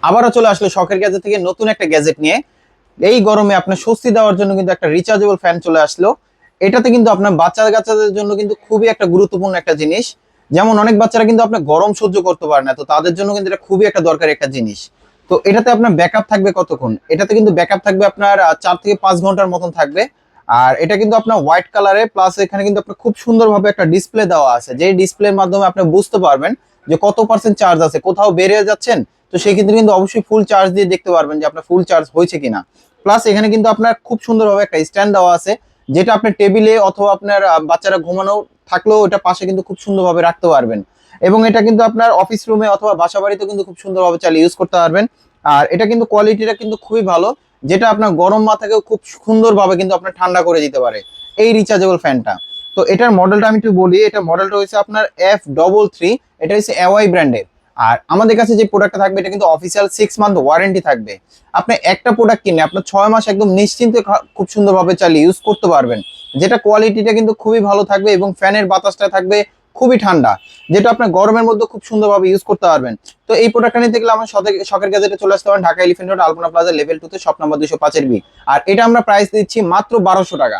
আবারও চলে আসলো শখের গ্যাজেট থেকে নতুন একটা গ্যাজেট নিয়ে। এই গরমে আপনার স্বস্তি দেওয়ার জন্য কিন্তু একটা রিচার্জেবল ফ্যান চলে আসলো। এটাতে কিন্তু আপনার বাচ্চা কাচ্চাদের জন্য কিন্তু খুবই একটা গুরুত্বপূর্ণ একটা জিনিস। যেমন অনেক বাচ্চারা কিন্তু আপনার গরম সহ্য করতে পারে না, তো তাদের জন্য কিন্তু এটা খুবই একটা দরকারি একটা জিনিস। তো এটাতে আপনার ব্যাকআপ থাকবে কতক্ষণ, এটাতে কিন্তু ব্যাকআপ থাকবে আপনার 4 থেকে 5 ঘন্টার মতন থাকবে। আর এটা কিন্তু আপনার হোয়াইট কালারে, প্লাস এখানে কিন্তু আপনার খুব সুন্দরভাবে একটা ডিসপ্লে দেওয়া আছে, যে ডিসপ্লের মাধ্যমে আপনি বুঝতে পারবেন যে কত পার্সেন্ট চার্জ আছে। কোথাও বেরিয়ে যাচ্ছেন, তো সেই ক্ষেত্রে কিন্তু অবশ্যই ফুল চার্জ দিয়ে দেখতে পারবেন যে আপনার ফুল চার্জ হয়েছে কিনা। প্লাস এখানে কিন্তু আপনার খুব সুন্দরভাবে একটা স্ট্যান্ড দেওয়া আছে, যেটা আপনার টেবিলে অথবা আপনার বাচ্চারা ঘুমানো থাকলেও ওটা পাশে কিন্তু খুব সুন্দরভাবে রাখতে পারবেন। এবং এটা কিন্তু আপনার অফিস রুমে অথবা বাসা বাড়িতে কিন্তু খুব সুন্দরভাবে চালিয়ে ইউজ করতে পারবেন। আর এটা কিন্তু কোয়ালিটিটা কিন্তু খুবই ভালো, যেটা আপনার গরম মাথাকেও খুব সুন্দরভাবে কিন্তু আপনার ঠান্ডা করে দিতে পারে এই রিচার্জেবল ফ্যানটা। তো এটার মডেলটা আমি একটু বলি, এটা মডেলটা হচ্ছে আপনার F33। এটা হচ্ছে অ্যাওয়াই ব্র্যান্ডের। আর আমাদের কাছে যে প্রোডাক্টটা থাকবে এটা কিন্তু অফিসিয়াল 6 মান্থ ওয়ারেন্টি থাকবে। আপনি একটা প্রোডাক্ট কিনে আপনার 6 মাস একদম নিশ্চিন্তে খুব সুন্দরভাবে চালিয়ে ইউজ করতে পারবেন। যেটা কোয়ালিটিটা কিন্তু খুবই ভালো থাকবে এবং ফ্যানের বাতাসটা থাকবে খুবই ঠান্ডা, যেটা আপনার গরমের মধ্যে খুব সুন্দরভাবে ইউজ করতে পারবেন। তো এই প্রোডাক্টটা নিতে গেলে আমার শখের গ্যাজেটে চলে আসতে পারেন ঢাকা এলিফ্যান্ট রোড আলপনা প্লাজা লেভেল 2 তে শপ নাম্বার 205 এর বি। আর এটা আমরা প্রাইস দিচ্ছি মাত্র 1200 টাকা।